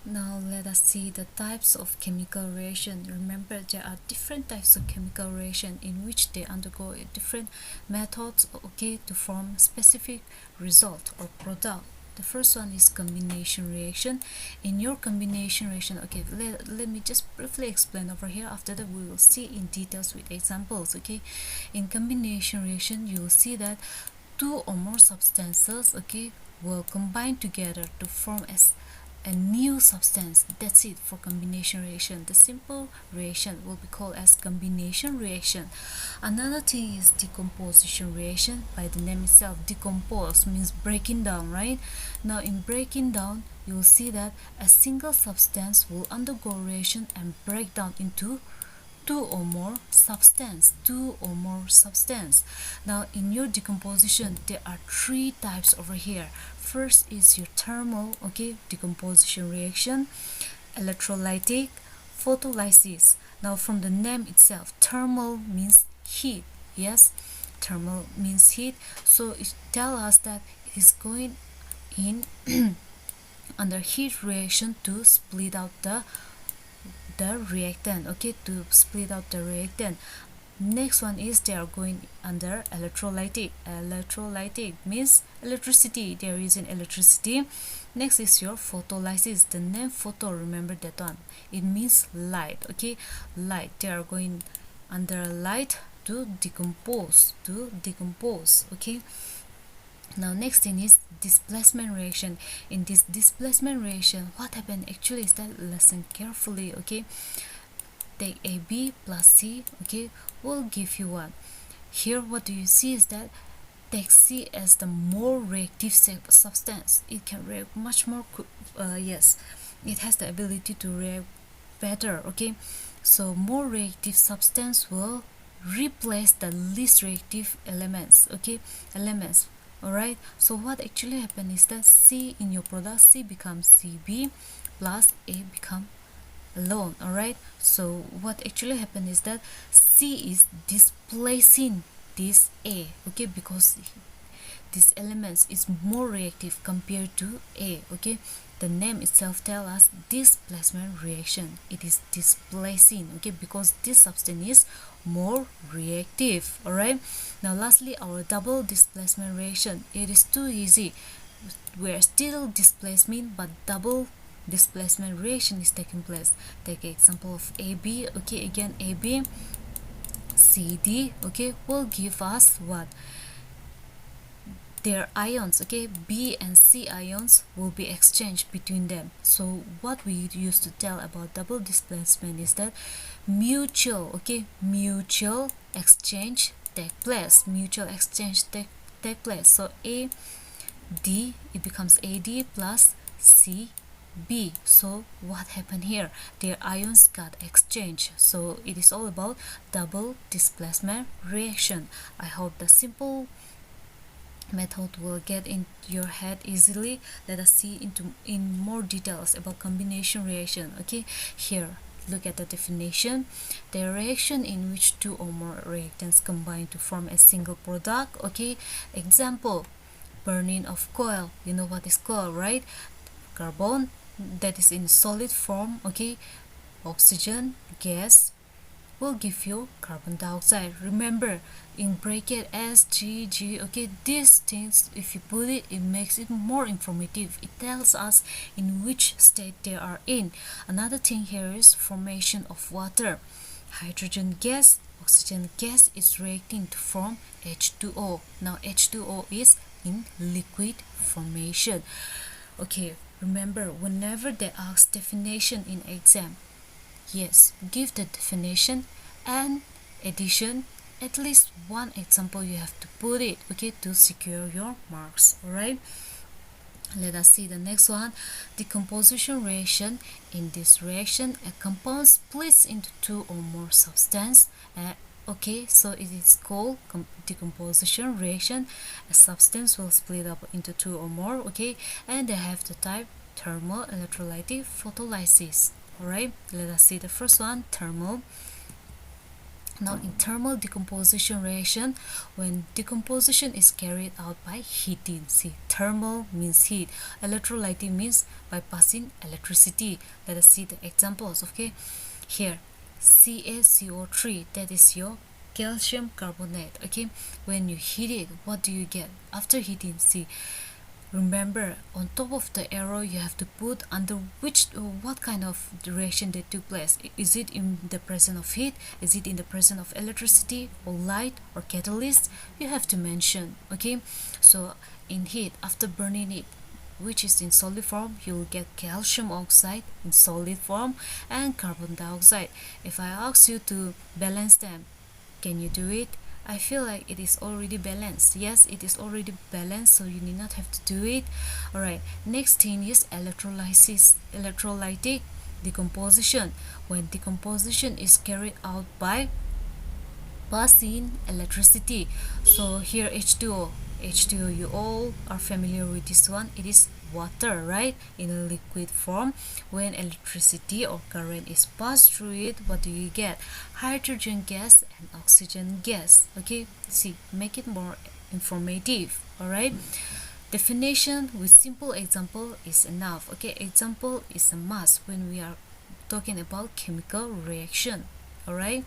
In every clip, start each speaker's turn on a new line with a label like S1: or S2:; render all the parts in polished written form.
S1: Now let us see the types of chemical reaction. Remember, there are different types of chemical reaction in which they undergo different methods, okay, to form specific result or product. The first one is combination reaction. In your combination reaction, okay, let me just briefly explain over here. After that, we will see in details with examples, okay. In combination reaction, you will see that two or more substances, okay, will combine together to form as a new substance. That's it for combination reaction. The simple reaction will be called as combination reaction. Another thing is decomposition reaction. By the name itself, decompose means breaking down, right? Now in breaking down, you will see that a single substance will undergo reaction and break down into two or more substance. Now in your decomposition, there are three types over here. First is your thermal, okay, decomposition reaction, electrolytic, photolysis. Now from the name itself, thermal means heat. Yes, thermal means heat, so it tells us that it is going in under heat reaction to split out the reactant, okay, to split out the reactant. Next one is they are going under electrolytic. Electrolytic means electricity, there is an electricity. Next is your photolysis. The name photo, remember that one, it means light, okay, light. They are going under light to decompose, okay. Now next thing is displacement reaction. In this displacement reaction, what happened actually is that, listen carefully, okay. Take AB plus C, okay, will give you what? Here what do you see is that take C as the more reactive substance. It can react much more, yes, it has the ability to react better, okay. So more reactive substance will replace the least reactive elements, okay, alright. So what actually happened is that C in your product, C becomes CB plus A become alone, alright. So what actually happened is that C is displacing this A, okay, because this element is more reactive compared to A, okay. The name itself tells us displacement reaction. It is displacing, okay, because this substance is more reactive, alright. Now lastly, our double displacement reaction. It is too easy. We're still displacement, but double displacement reaction is taking place. Take example of AB, okay, again AB, CD, okay, will give us what? Their ions, okay, B and C ions will be exchanged between them. So what we used to tell about double displacement is that mutual, okay, mutual exchange take place. So AD, it becomes AD plus CB. So what happened here? Their ions got exchanged. So it is all about double displacement reaction. I hope the simple method will get in your head easily. Let us see in more details about combination reaction, okay. Here, look at the definition. The reaction in which two or more reactants combine to form a single product, okay. Example, burning of coal. You know what is coal, right? Carbon that is in solid form, okay. Oxygen gas will give you carbon dioxide. Remember, in bracket SGG, okay, these things, if you put it, it makes it more informative. It tells us in which state they are in. Another thing here is formation of water. Hydrogen gas, oxygen gas is reacting to form H2O. Now H2O is in liquid formation, okay. Remember, whenever they ask definition in exam, yes, give the definition and addition. At least one example you have to put it, okay, to secure your marks, alright. Let us see the next one, decomposition reaction. In this reaction, a compound splits into two or more substance. Okay, so it is called decomposition reaction. A substance will split up into two or more, okay, and they have the type thermal, electrolytic, photolysis. Alright, let us see the first one, thermal. Now in thermal decomposition reaction, when decomposition is carried out by heating, see, thermal means heat, electrolytic means by passing electricity. Let us see the examples. Okay, here CaCO3, that is your calcium carbonate. Okay, when you heat it, what do you get after heating? See, remember, on top of the arrow you have to put under which what kind of reaction that took place. Is it in the presence of heat, is it in the presence of electricity or light or catalyst? You have to mention. Okay, so in heat, after burning it, which is in solid form, you will get calcium oxide in solid form and carbon dioxide. If I ask you to balance them, can you do it? I feel like it is already balanced. Yes, it is already balanced, so you need not have to do it. Alright, next thing is electrolysis, electrolytic decomposition. When decomposition is carried out by passing electricity. So here H2O, you all are familiar with this one. It is water, right, in a liquid form. When electricity or current is passed through it, what do you get? Hydrogen gas and oxygen gas. Okay, see, make it more informative. All right, definition with simple example is enough. Okay, example is a must when we are talking about chemical reaction. All right,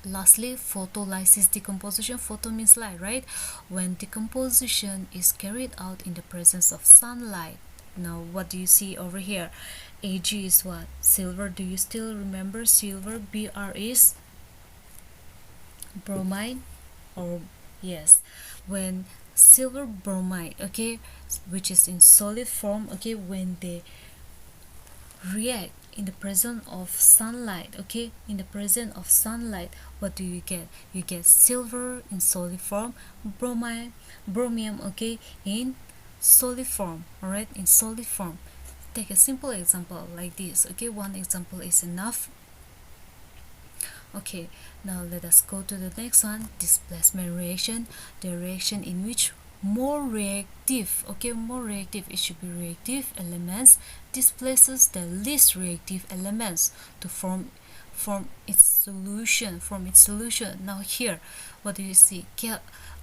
S1: lastly, photolysis decomposition. Photo means light, right? When decomposition is carried out in the presence of sunlight. Now what do you see over here? Ag is what? Silver. Do you still remember silver? Br is bromide, or yes, when silver bromide, okay, which is in solid form, okay, when they react in the presence of sunlight, okay, in the presence of sunlight, what do you get? You get silver in solid form, bromium, okay, in solid form. All right, in solid form. Take a simple example like this. Okay, one example is enough. Okay, now let us go to the next one. Displacement reaction, the reaction in which more reactive, okay, more reactive, it should be reactive elements displaces the least reactive elements to form its solution. Now here, what do you see?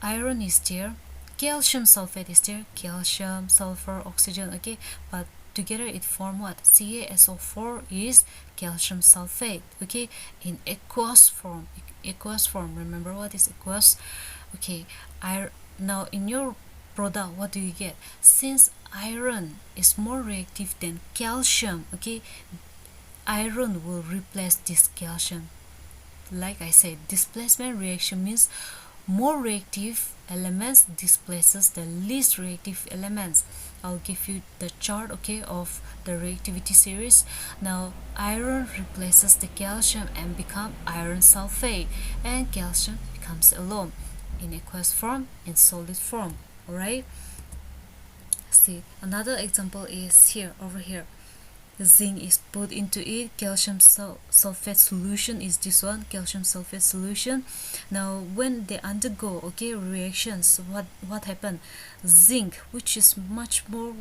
S1: Iron is there, calcium sulfate is there, calcium, sulfur, oxygen, okay, but together it form what? CaSO4 is calcium sulfate, okay, in aqueous form. Remember what is aqueous? Okay, now in your product, what do you get? Since iron is more reactive than calcium, okay, iron will replace this calcium. Like I said, displacement reaction means more reactive elements displaces the least reactive elements. I'll give you the chart, okay, of the reactivity series. Now iron replaces the calcium and become iron sulfate, and calcium becomes alone in aqueous form, in solid form. All right, see, another example is here, over here. Zinc is put into it, calcium sulfate solution is this one, calcium sulfate solution. Now when they undergo, okay, reactions, what happened? Zinc, which is much more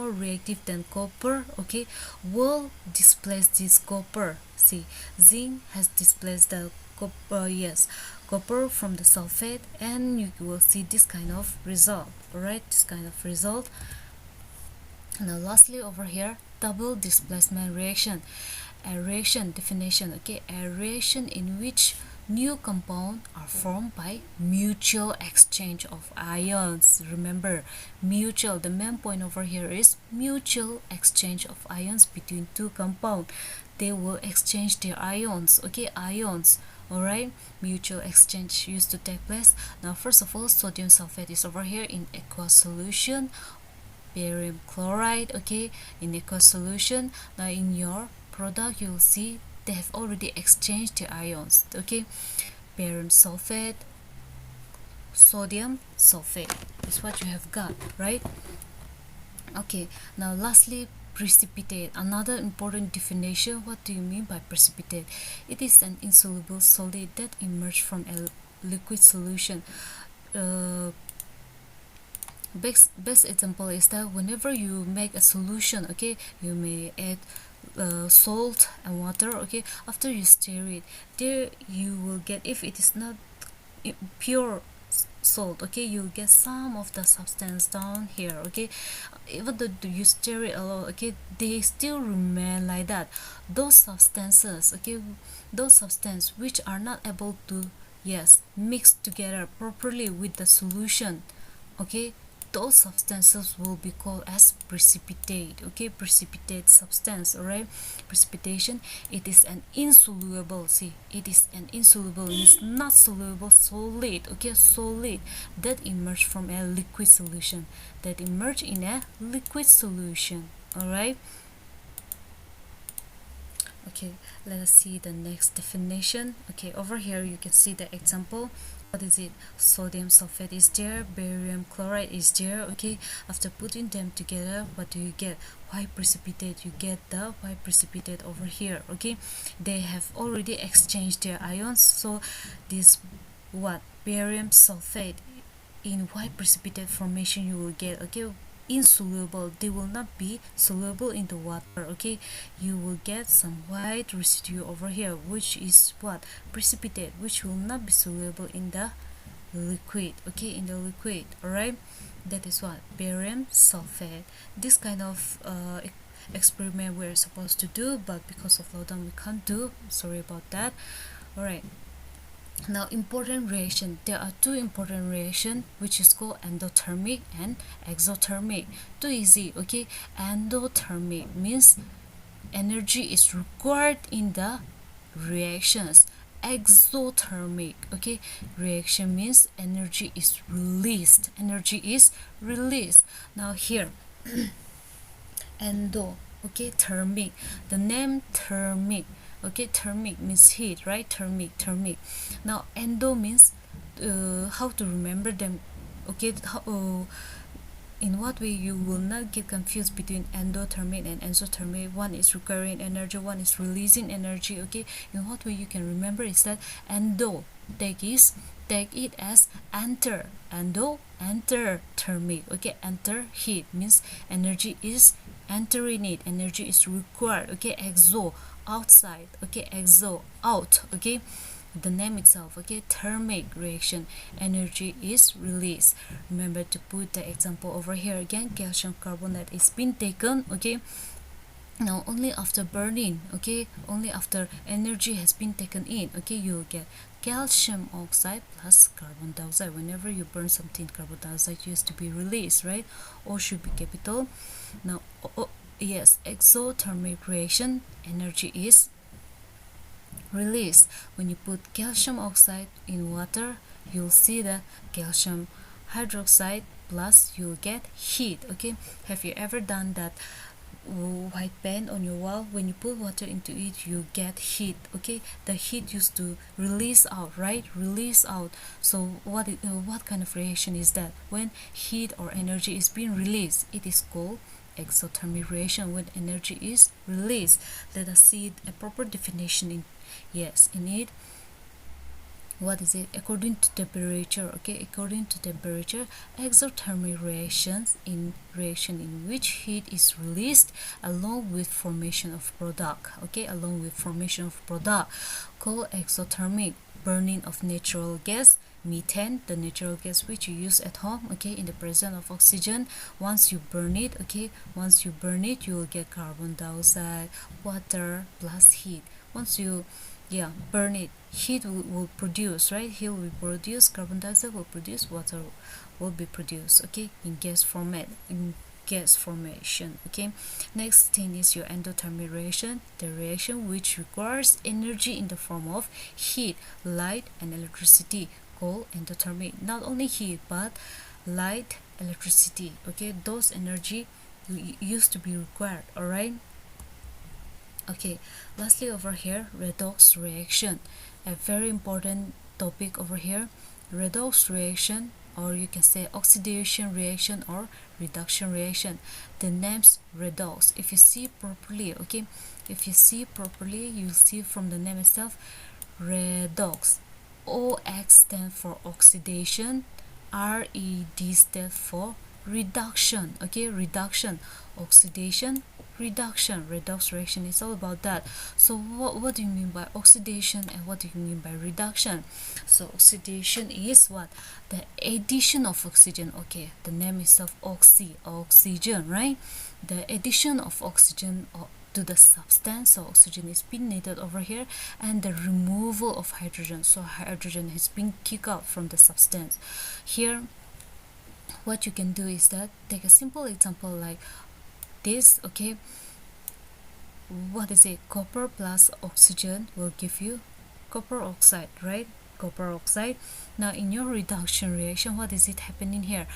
S1: reactive than copper, okay, will displace this copper. See, zinc has displaced the copper from the sulfate, and you will see this kind of result. All right, this kind of result. Now lastly, over here, double displacement reaction. A reaction definition, okay, a reaction in which new compounds are formed by mutual exchange of ions. Remember, mutual, the main point over here is mutual exchange of ions between two compounds. They will exchange their ions, okay, ions. Alright, mutual exchange used to take place. Now first of all, sodium sulfate is over here in aqueous solution, barium chloride, okay, in aqueous solution. Now in your product, you will see they have already exchanged the ions, okay, barium sulfate, sodium sulfate is what you have got, right? Okay, now lastly, precipitate. Another important definition. What do you mean by precipitate? It is an insoluble solid that emerges from a liquid solution. Best example is that whenever you make a solution, okay, you may add salt and water. Okay, after you stir it, there you will get, if it is not pure salt, okay, you'll get some of the substance down here. Okay, even though you stir it a lot, okay, they still remain like that. Those substances, okay, those substances which are not able to, yes, mix together properly with the solution, okay, those substances will be called as precipitate. Okay, precipitate substance. All right, precipitation, it is an insoluble, see, it is an insoluble, means not soluble solid. Okay, solid that emerge from a liquid solution, that emerge in a liquid solution. All right. Okay, let us see the next definition. Okay, over here you can see the example. What is it? Sodium sulfate is there, barium chloride is there. Okay, after putting them together, what do you get? White precipitate. You get the white precipitate over here. Okay, they have already exchanged their ions, so this, what, barium sulfate in white precipitate formation you will get, okay, insoluble, they will not be soluble in the water. Okay, you will get some white residue over here, which is what, precipitate, which will not be soluble in the liquid. Okay, in the liquid. All right, that is what, barium sulfate. This kind of experiment we're supposed to do, but because of lockdown we can't do, sorry about that. All right, now important reaction, there are two important reaction which is called endothermic and exothermic. Too easy. Okay, endothermic means energy is required in the reactions. Exothermic, okay, reaction means energy is released, energy is released. Now here endo, okay, thermic, the name thermic, okay, thermic means heat, right? Thermic. Now endo means how to remember them. Okay, in what way you will not get confused between endothermic and exothermic. One is requiring energy, one is releasing energy. Okay, in what way you can remember is that endo, take it as enter, enter thermic. Okay, enter heat means energy is entering it, energy is required. Okay, exo, outside. Okay, exo, out. Okay, the name itself. Okay, thermic reaction, energy is released. Remember to put the example over here again. Calcium carbonate is being taken. Okay, now only after burning, okay, only after energy has been taken in, okay, you'll get calcium oxide plus carbon dioxide. Whenever you burn something, carbon dioxide used to be released, right? O should be capital. Now yes, exothermic reaction, energy is released. When you put calcium oxide in water, you'll see the calcium hydroxide plus you'll get heat. Okay, have you ever done that white paint on your wall? When you put water into it, you get heat. Okay, the heat used to release out, right? Release out. So what kind of reaction is that? When heat or energy is being released, it is called exothermic reaction. When energy is released, let us see a proper definition in it. What is it? According to temperature. Okay, according to temperature, exothermic reactions in which heat is released along with formation of product. Okay, along with formation of product, called exothermic. Burning of natural gas, methane, the natural gas which you use at home, okay, in the presence of oxygen. Once you burn it, okay, once you burn it, you will get carbon dioxide, water plus heat. Once you burn it, heat will produce, right? Heat will produce, carbon dioxide will produce, water will be produced, okay, in gas formation. Okay, next thing is your endothermic reaction, the reaction which requires energy in the form of heat, light and electricity, called endothermic. Not only heat but light, electricity, okay, those energy used to be required. All right. Okay, lastly over here, redox reaction, a very important topic over here. Redox reaction, or you can say oxidation reaction or reduction reaction. The name's redox. If you see properly, okay, if you see properly, you'll see from the name itself, redox. OX stands for oxidation, RED stands for reduction. Okay, reduction, oxidation, reduction. Redox reaction is all about that. So what do you mean by oxidation and what do you mean by reduction? So oxidation is what? The addition of oxygen. Okay, the name itself oxygen, right? The addition of oxygen to the substance, so oxygen is being needed over here, and the removal of hydrogen, so hydrogen has been kicked out from the substance. Here what you can do is that take a simple example like this. Okay, what is it? Copper plus oxygen will give you copper oxide, right? Copper oxide. Now in your reduction reaction, what is it happening here?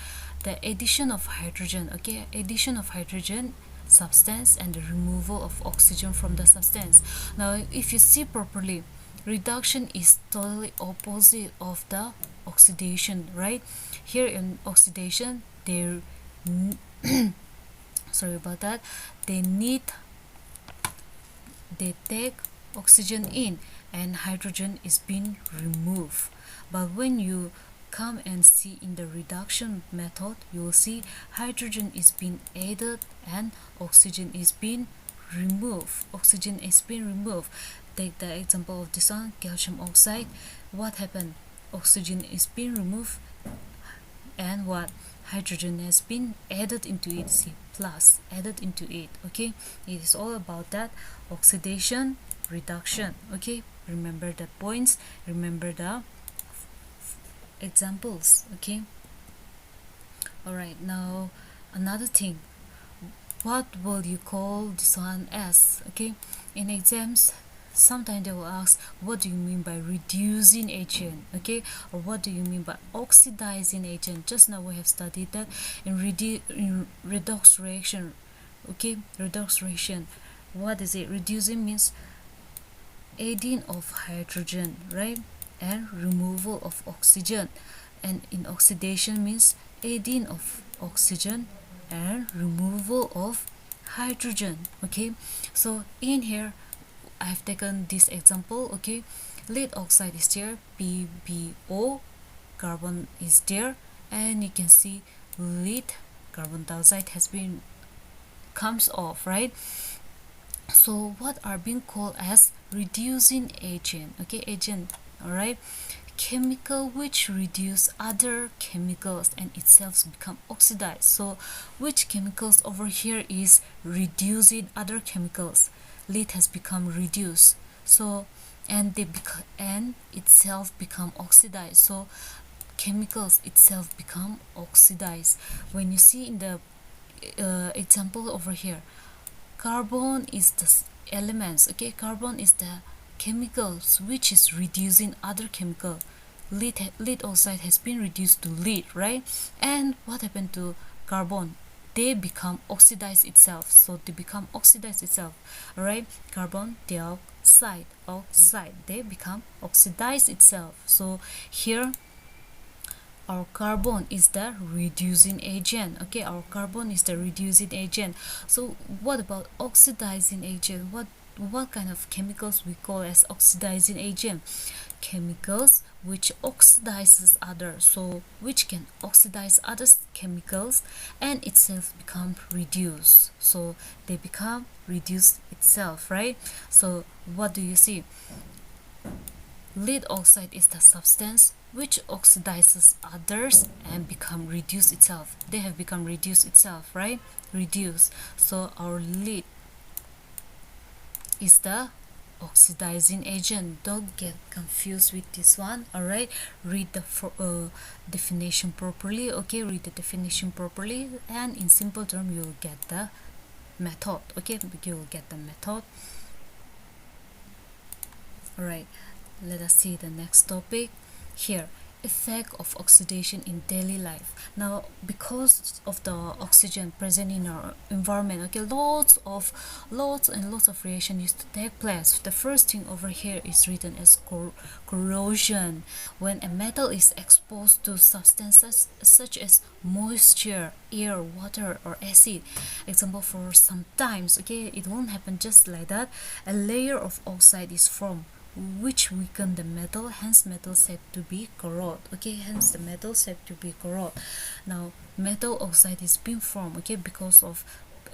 S1: The addition of hydrogen. Okay, addition of hydrogen substance and the removal of oxygen from the substance. Now if you see properly, reduction is totally opposite of the oxidation, right? Here in oxidation they sorry about that, they take oxygen in and hydrogen is being removed. But when you come and see in the reduction method, you will see hydrogen is being added and oxygen is being removed. Take the example of this one, calcium oxide. What happened? Oxygen is being removed and what? Hydrogen has been added into it. See, plus added into it. Okay, it is all about that oxidation, reduction. Okay, remember the points, remember the examples. Okay, all right, now another thing, what will you call this one as? Okay, in exams sometimes they will ask, what do you mean by reducing agent? Okay, or what do you mean by oxidizing agent? Just now we have studied that in redox reaction. Okay, redox reaction, what is it? Reducing means adding of hydrogen, right, and removal of oxygen. And in oxidation means adding of oxygen and removal of hydrogen. Okay, so in here I've taken this example. Okay, lead oxide is there, PbO, carbon is there, and you can see lead carbon dioxide has been comes off, right? So what are being called as reducing agent? Okay, agent, all right, chemical which reduce other chemicals and itself become oxidized. So which chemicals over here is reducing other chemicals? Lead has become reduced, so and itself become oxidized. So chemicals itself become oxidized. When you see in the example over here, carbon is the elements. Okay, carbon is the chemicals which is reducing other chemical. Lead oxide has been reduced to lead, right? And what happened to carbon? They become oxidized itself. So they become oxidized itself, right? Carbon dioxide, they become oxidized itself. So here our carbon is the reducing agent. Okay, our carbon is the reducing agent. So what about oxidizing agent? What kind of chemicals we call as oxidizing agent? Chemicals which oxidizes others, so which can oxidize other chemicals and itself become reduced. So they become reduced itself, right? So what do you see? Lead oxide is the substance which oxidizes others and become reduced itself. They have become reduced itself, right? Reduced. So our lead is the oxidizing agent. Don't get confused with this one. All right, read the definition properly. Okay, read the definition properly, and in simple term you will get the method. Okay, you will get the method. All right, let us see the next topic here. Effect of oxidation in daily life. Now because of the oxygen present in our environment, okay, lots and lots of reaction used to take place. The first thing over here is written as corrosion. When a metal is exposed to substances such as moisture, air, water, or acid, example, for sometimes, okay, it won't happen just like that, a layer of oxide is formed which weaken the metal, hence metal said to be corrode. Okay, hence the metal said to be corrode. Now metal oxide is being formed, okay, because of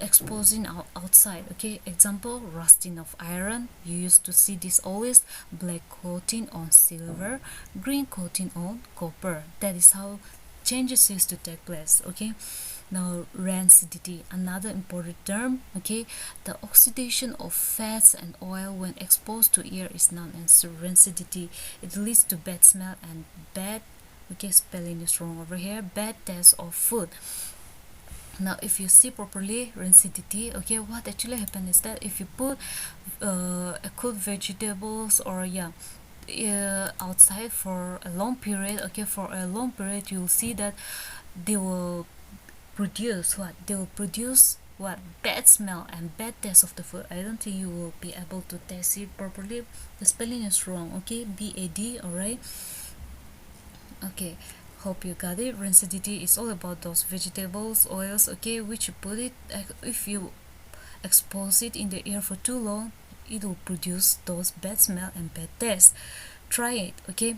S1: exposing outside. Okay, example, rusting of iron. You used to see this always: black coating on silver, green coating on copper. That is how changes used to take place. Okay, now rancidity, another important term. Okay, the oxidation of fats and oil when exposed to air is known as rancidity. It leads to bad smell and bad, okay, spelling is wrong over here, bad taste of food. Now if you see properly rancidity, okay, what actually happened is that if you put cooked vegetables or outside for a long period, okay, for a long period, you'll see that they will produce what? They will produce what? Bad smell and bad taste of the food. I don't think you will be able to taste it properly. The spelling is wrong, okay, BAD. Alright, okay, hope you got it. Rancidity is all about those vegetables, oils, okay, which you put it, if you expose it in the air for too long, it will produce those bad smell and bad taste. Try it, okay.